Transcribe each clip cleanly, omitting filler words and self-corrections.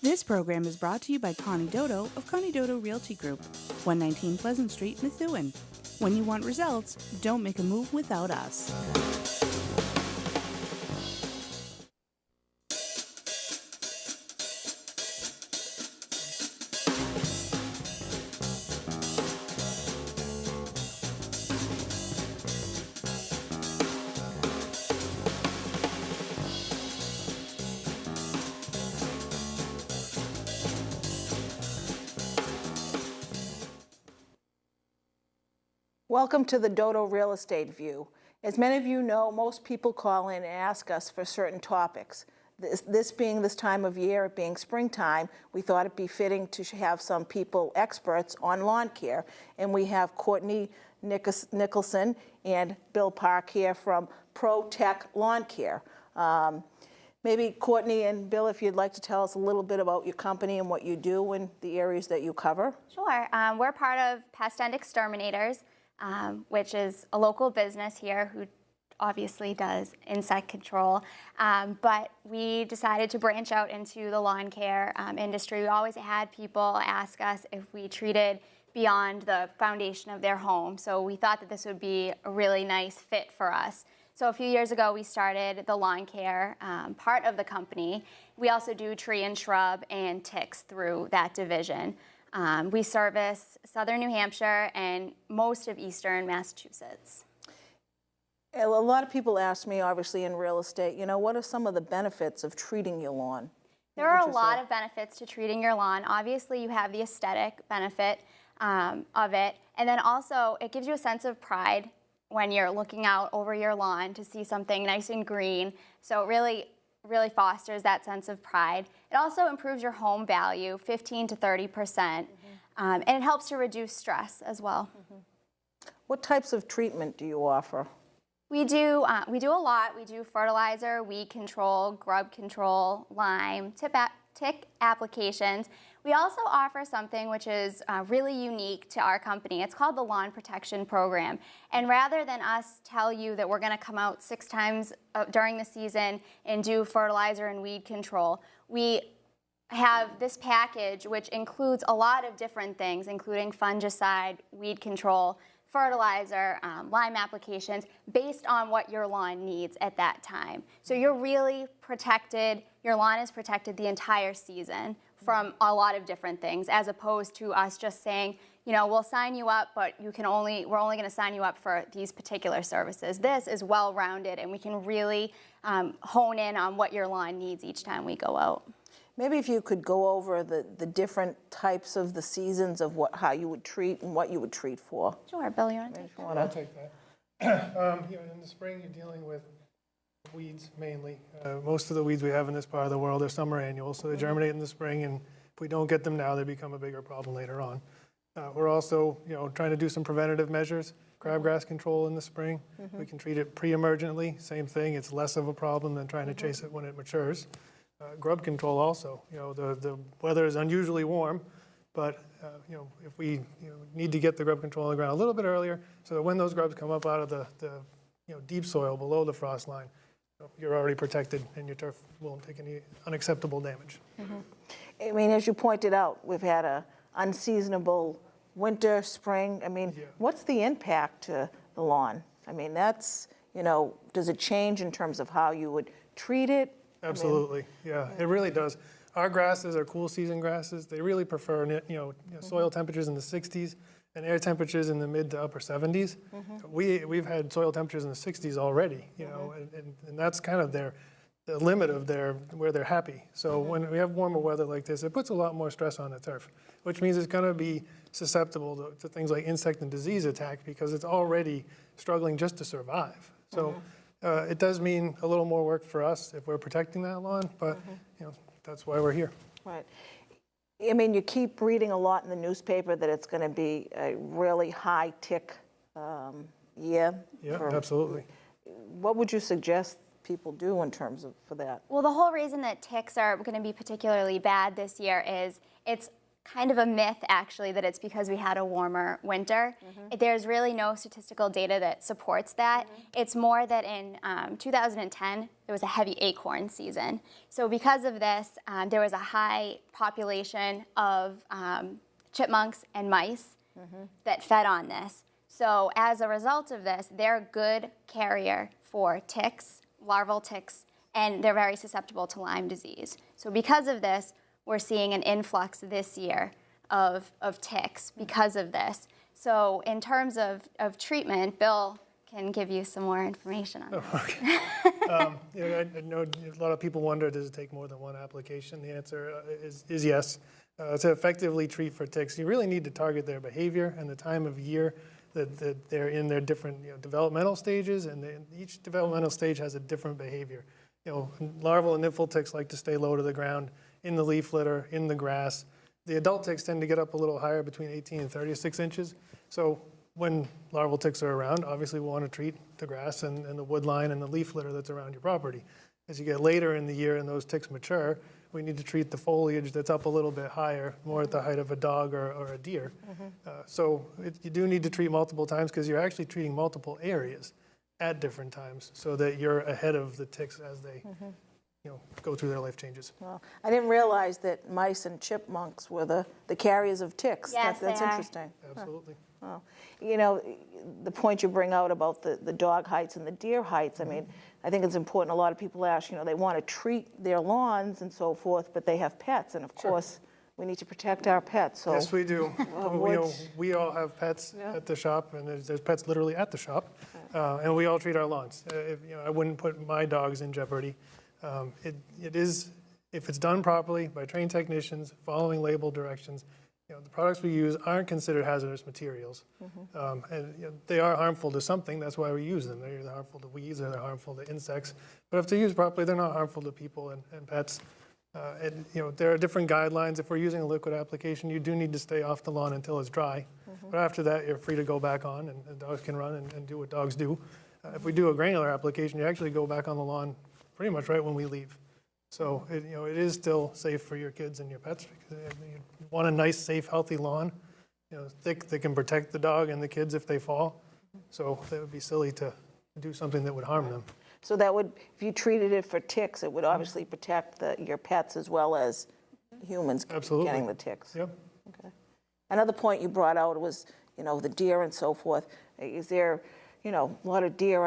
This program is brought to you by Connie Doto of Connie Doto Realty Group, 119 Pleasant Street, Methuen. When you want results, don't make a move without us. Welcome to the Doto Real Estate View. As many of you know, most people call in and ask us for certain topics. This being this time of year, it being springtime, we thought it'd be fitting to have some people, experts on lawn care. And we have Courtney Nicholson and Bill Park here from Protec Lawn Care. Maybe Courtney and Bill, if you'd like to tell us a little bit about your company and what you do in the areas that you cover. Sure. We're part of Pest and Exterminators, which is a local business here who obviously does insect control. But we decided to branch out into the lawn care industry. We always had people ask us if we treated beyond the foundation of their home. So we thought that this would be a really nice fit for us. So a few years ago, we started the lawn care part of the company. We also do tree and shrub and ticks through that division. We service southern New Hampshire and most of eastern Massachusetts. A lot of people ask me, obviously, in real estate, you know, what are some of the benefits of treating your lawn? There are a lot of benefits to treating your lawn. Obviously, you have the aesthetic benefit of it, and then also it gives you a sense of pride when you're looking out over your lawn to see something nice and green. So it really fosters that sense of pride. It also improves your home value 15 to 30%, and it helps to reduce stress as well. What types of treatment do you offer? We do a lot. We do fertilizer, weed control, grub control, lime, tick applications. We also offer something which is really unique to our company. It's called the Lawn Protection Program. And rather than us tell you that we're going to come out 6 times during the season and do fertilizer and weed control, we have this package which includes a lot of different things, including fungicide, weed control, fertilizer, lime applications, based on what your lawn needs at that time. So you're really protected, your lawn is protected the entire season from a lot of different things, as opposed to us just saying, you know, we'll sign you up, but we're only going to sign you up for these particular services. This is well-rounded, and we can really hone in on what your lawn needs each time we go out. Maybe if you could go over the different types of the seasons of how you would treat and what you would treat for. Sure, Bill, you want to take that? I'll take that. You know, in the spring, you're dealing with weeds mainly. Most of the weeds we have in this part of the world are summer annuals, so they germinate in the spring, and if we don't get them now, they become a bigger problem later on. We're also, you know, trying to do some preventative measures. Crabgrass control in the spring. We can treat it pre-emergently. Same thing. It's less of a problem than trying to chase it when it matures. Grub control also. You know, the weather is unusually warm, but you know, if we need to get the grub control on the ground a little bit earlier, so that when those grubs come up out of the deep soil below the frost line, you're already protected and your turf won't take any unacceptable damage. I mean, as you pointed out, we've had a unseasonable winter, spring. I mean, what's the impact to the lawn? I mean, that's, you know, does it change in terms of how you would treat it? Absolutely, yeah, it really does. Our grasses are cool season grasses. They really prefer, soil temperatures in the 60s and air temperatures in the mid to upper 70s. We've had soil temperatures in the 60s already, you know, and that's kind of the limit of where they're happy. So when we have warmer weather like this, it puts a lot more stress on the turf, which means it's going to be susceptible to things like insect and disease attack because it's already struggling just to survive. So it does mean a little more work for us if we're protecting that lawn, but you know, that's why we're here. Right. I mean, you keep reading a lot in the newspaper that it's going to be a really high tick year. Yeah, absolutely. What would you suggest people do in terms of for that? Well, the whole reason that ticks are going to be particularly bad this year is it's kind of a myth, actually, that it's because we had a warmer winter. There's really no statistical data that supports that. It's more that in 2010, there was a heavy acorn season. So because of this, there was a high population of chipmunks and mice that fed on this. So as a result of this, they're a good carrier for ticks, larval ticks, and they're very susceptible to Lyme disease. So because of this, we're seeing an influx this year of ticks because of this. So in terms of treatment, Bill can give you some more information on that. Okay. I know a lot of people wonder, does it take more than one application? The answer is yes. To effectively treat for ticks, you really need to target their behavior and the time of year that they're in their different developmental stages, and each developmental stage has a different behavior. Larval and nymphal ticks like to stay low to the ground, in the leaf litter, in the grass. The adult ticks tend to get up a little higher, between 18 and 36 inches. So when larval ticks are around, obviously we want to treat the grass and the wood line and the leaf litter that's around your property. As you get later in the year and those ticks mature, we need to treat the foliage that's up a little bit higher, more at the height of a dog or a deer. So you do need to treat multiple times, because you're actually treating multiple areas at different times, so that you're ahead of the ticks as they go through their life changes. Well, I didn't realize that mice and chipmunks were the carriers of ticks. Yes, That's they are. interesting. Absolutely. Well, the point you bring out about the dog heights and the deer heights, I mean, I think it's important. A lot of people ask, they want to treat their lawns and so forth, but they have pets, and of course, we need to protect our pets. So Yes, we do. We all have pets at the shop, and there's pets literally at the shop, and we all treat our lawns. I wouldn't put my dogs in jeopardy. It is, if it's done properly by trained technicians, following label directions, the products we use aren't considered hazardous materials. And they are harmful to something, that's why we use them. They're either harmful to weeds or they're harmful to insects. But if they're used properly, they're not harmful to people and pets. There are different guidelines. If we're using a liquid application, you do need to stay off the lawn until it's dry. But after that, you're free to go back on, and dogs can run and do what dogs do. If we do a granular application, you actually go back on the lawn pretty much right when we leave. So it is still safe for your kids and your pets, because you want a nice, safe, healthy lawn, thick, that can protect the dog and the kids if they fall. So that would be silly to do something that would harm them. So that would, if you treated it for ticks, it would obviously protect your pets as well as humans getting the ticks. Yep. Okay. Another point you brought out was, the deer and so forth. Is there, a lot of deer,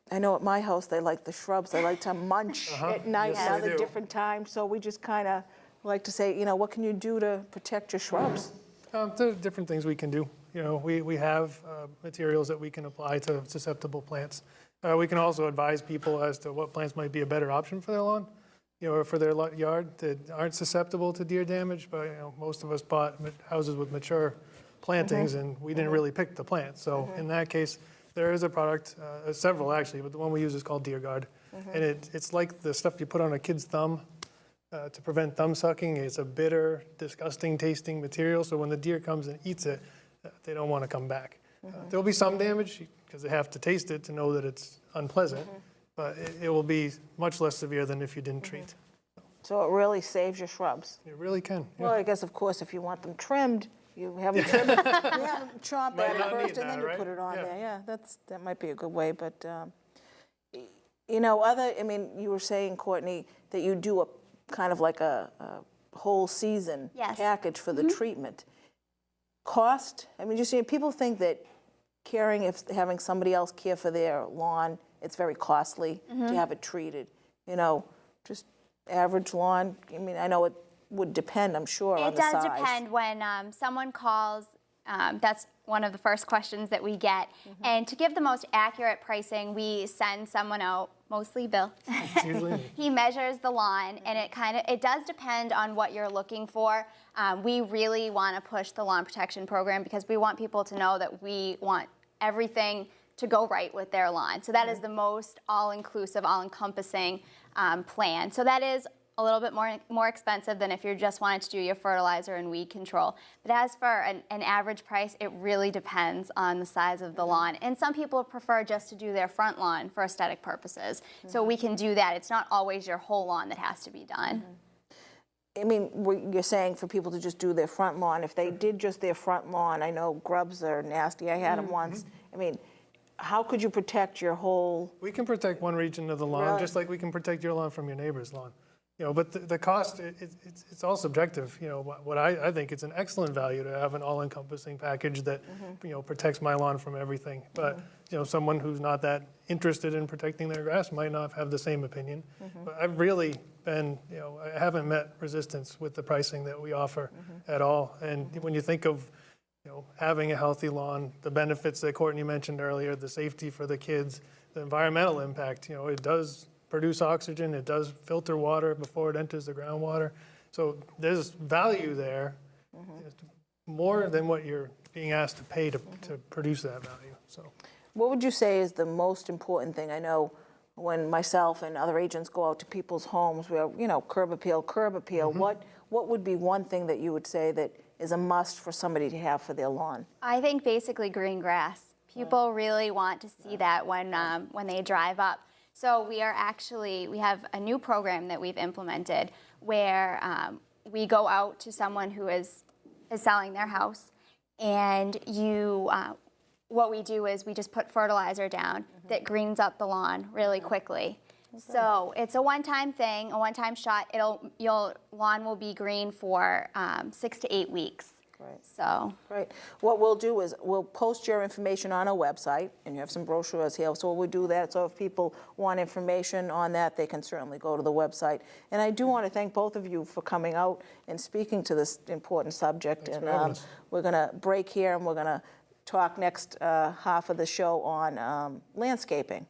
I know at my house they like the shrubs. They like to munch at night Yes, and they other do. different times. So we just kind of like to say, what can you do to protect your shrubs? There are different things we can do. We have materials that we can apply to susceptible plants. We can also advise people as to what plants might be a better option for their lawn, or for their yard that aren't susceptible to deer damage. But most of us bought houses with mature plantings, and we didn't really pick the plant. So in that case, there is a product, several actually, but the one we use is called Deer Guard, and it's like the stuff you put on a kid's thumb to prevent thumb sucking. It's a bitter, disgusting tasting material, so when the deer comes and eats it, they don't want to come back. There'll be some damage, because they have to taste it to know that it's unpleasant, but it will be much less severe than if you didn't treat. So it really saves your shrubs. It really can. Yeah. Well, I guess, of course, if you want them trimmed, you have them trimmed, you have them chomp Might at it not first, need and then that, you right? put it on Yeah. there. Yeah, that might be a good way. But you were saying, Courtney, that you do a kind of like a whole season Yes. package for the treatment. Cost? People think that having somebody else care for their lawn, it's very costly to have it treated. Just average lawn. I know it would depend, I'm sure, on the size. It does depend. When someone calls, that's one of the first questions that we get. And to give the most accurate pricing, we send someone out, mostly Bill. It's usually me. He measures the lawn, and it does depend on what you're looking for. We really want to push the lawn protection program, because we want people to know that we want everything to go right with their lawn. So that is the most all-inclusive, all-encompassing plan. So that is a little bit more expensive than if you're just wanting to do your fertilizer and weed control. But as for an average price, it really depends on the size of the lawn. And some people prefer just to do their front lawn for aesthetic purposes. So we can do that. It's not always your whole lawn that has to be done. I mean, you're saying for people to just do their front lawn. If they did just their front lawn, I know grubs are nasty. I had them once. I mean, how could you protect your whole? We can protect one region of the lawn, Really? just like we can protect your lawn from your neighbor's lawn. But the cost, it's all subjective. What I think it's an excellent value to have an all-encompassing package that, protects my lawn from everything. But, someone who's not that interested in protecting their grass might not have the same opinion. But I've really been, I haven't met resistance with the pricing that we offer at all. And when you think of, having a healthy lawn, the benefits that Courtney mentioned earlier, the safety for the kids, the environmental impact, it does produce oxygen, it does filter water before it enters the groundwater. So there's value there, more than what you're being asked to pay to produce that value. So, What would you say is the most important thing? I know when myself and other agents go out to people's homes, we're, curb appeal. What would be one thing that you would say that is a must for somebody to have for their lawn? I think basically green grass. People really want to see that when they drive up. So we have a new program that we've implemented where we go out to someone who is selling their house, and what we do is we just put fertilizer down that greens up the lawn really quickly. So it's a one-time thing, a one-time shot. Your lawn will be green for 6 to 8 weeks. Right. So. Right. What we'll do is we'll post your information on our website, and you have some brochures here. So we'll do that. So if people want information on that, they can certainly go to the website. And I do want to thank both of you for coming out and speaking to this important subject. Thanks and for having us. We're going to break here, and we're going to talk next half of the show on landscaping.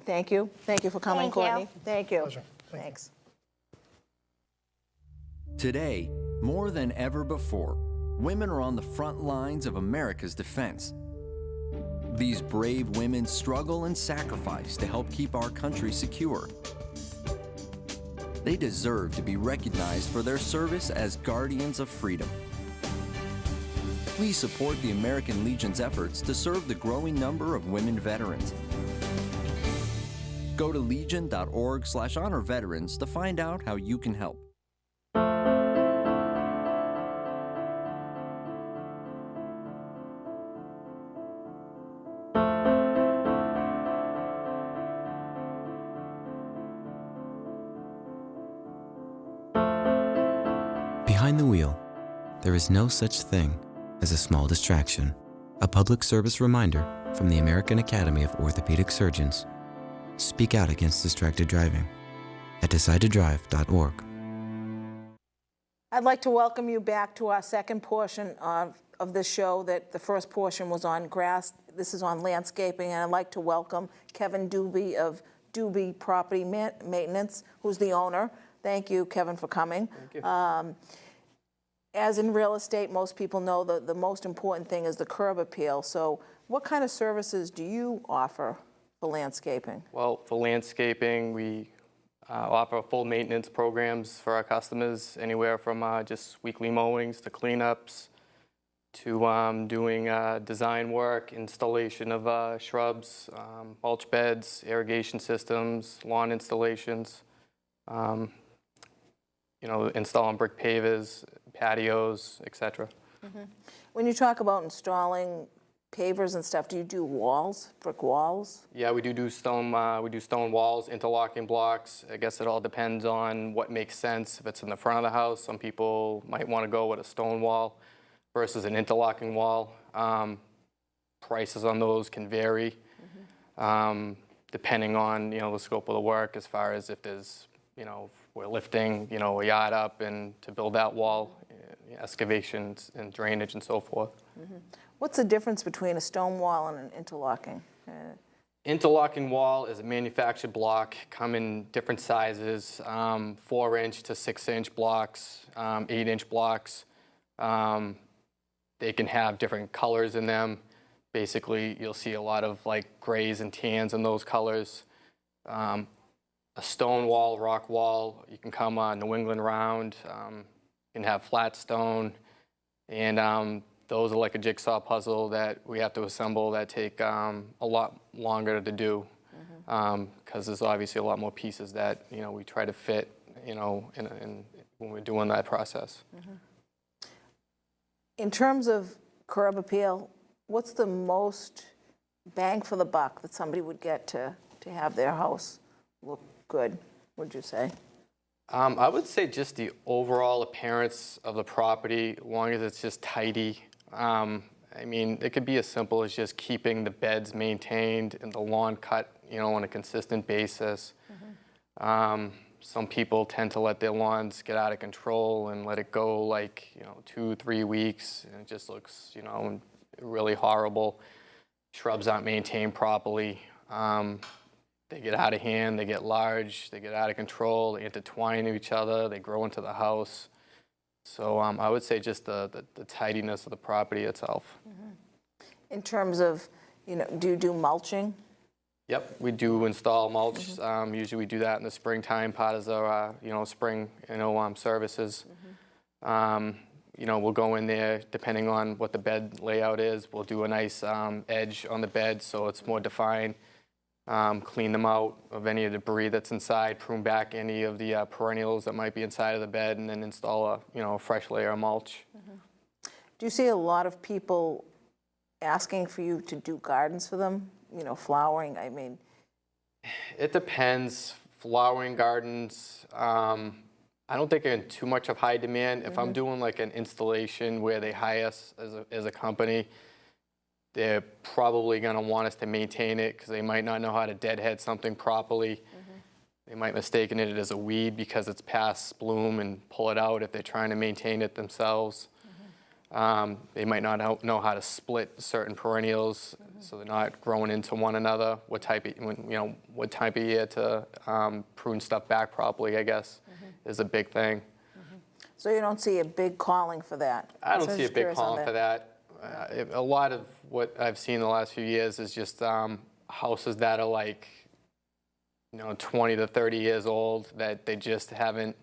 Thank you. Thank you for coming, Thank you. Courtney. Thank you. Pleasure. Thank you. Thanks. Today, more than ever before, women are on the front lines of America's defense. These brave women struggle and sacrifice to help keep our country secure. They deserve to be recognized for their service as guardians of freedom. Please support the American Legion's efforts to serve the growing number of women veterans. Go to legion.org/honor veterans to find out how you can help. Behind the wheel, there is no such thing as a small distraction. A public service reminder from the American Academy of Orthopedic Surgeons. Speak out against distracted driving at decidetodrive.org. I'd like to welcome you back to our second portion of this show. That the first portion was on grass. This is on landscaping, and I'd like to welcome Kevin Doobie of Doobie Property Maintenance, who's the owner. Thank you, Kevin, for coming. Thank you. As in real estate, most people know that the most important thing is the curb appeal. So what kind of services do you offer for landscaping? Well, for landscaping, we offer full maintenance programs for our customers, anywhere from just weekly mowings to cleanups to doing design work, installation of shrubs, mulch beds, irrigation systems, lawn installations, installing brick pavers, patios, etc. When you talk about installing pavers and stuff, do you do walls, brick walls? Yeah, we do stone. We do stone walls, interlocking blocks. I guess it all depends on what makes sense. If it's in the front of the house, some people might want to go with a stone wall versus an interlocking wall. Prices on those can vary depending on the scope of the work. As far as if there's we're lifting a yard up and to build that wall, excavations and drainage and so forth. What's the difference between a stone wall and an interlocking? Interlocking wall is a manufactured block, come in different sizes, 4-inch to 6-inch blocks, 8-inch blocks. They can have different colors in them. Basically, you'll see a lot of like grays and tans in those colors. A stone wall, rock wall, you can come on New England round, you can have flat stone, and those are like a jigsaw puzzle that we have to assemble that take a lot longer to do because there's obviously a lot more pieces that we try to fit in when we're doing that process. In terms of curb appeal, what's the most bang for the buck that somebody would get to have their house look good, would you say? I would say just the overall appearance of the property, as long as it's just tidy. I mean, it could be as simple as just keeping the beds maintained and the lawn cut, you know, on a consistent basis. Some people tend to let their lawns get out of control and let it go like, you know, 2-3 weeks, and it just looks, you know, really horrible. Shrubs aren't maintained properly. They get out of hand, they get large, they get out of control, they intertwine to each other, they grow into the house. So I would say just the tidiness of the property itself. In terms of, you know, do you do mulching? Yep, we do install mulch. Usually we do that in the springtime, part of our, you know, spring, you know, services. You know, we'll go in there, depending on what the bed layout is, we'll do a nice edge on the bed so it's more defined. Clean them out of any of the debris that's inside, prune back any of the perennials that might be inside of the bed, and then install a, you know, a fresh layer of mulch. Do you see a lot of people asking for you to do gardens for them? You know, flowering, I mean. It depends. Flowering gardens, I don't think are in too much of high demand. If I'm doing like an installation where they hire us as a company, they're probably going to want us to maintain it because they might not know how to deadhead something properly. They might mistake it as a weed because it's past bloom and pull it out if they're trying to maintain it themselves. They might not know how to split certain perennials so they're not growing into one another. What type of year to prune stuff back properly, I guess, is a big thing. So you don't see a big calling for that? I don't see a big calling for that. A lot of what I've seen in the last few years is just houses that are like, you know, 20 to 30 years old that they just haven't.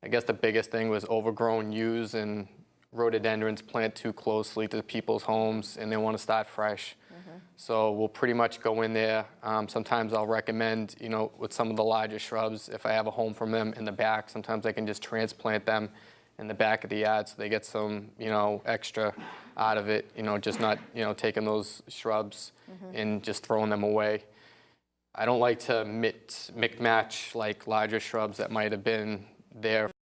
I guess the biggest thing was overgrown yews and rhododendrons plant too closely to people's homes, and they want to start fresh. So we'll pretty much go in there. Sometimes I'll recommend, you know, with some of the larger shrubs, if I have a home from them in the back, sometimes I can just transplant them in the back of the yard so they get some, you know, extra out of it, you know, just not, you know, taking those shrubs and just throwing them away. I don't like to mix match like larger shrubs that might have been there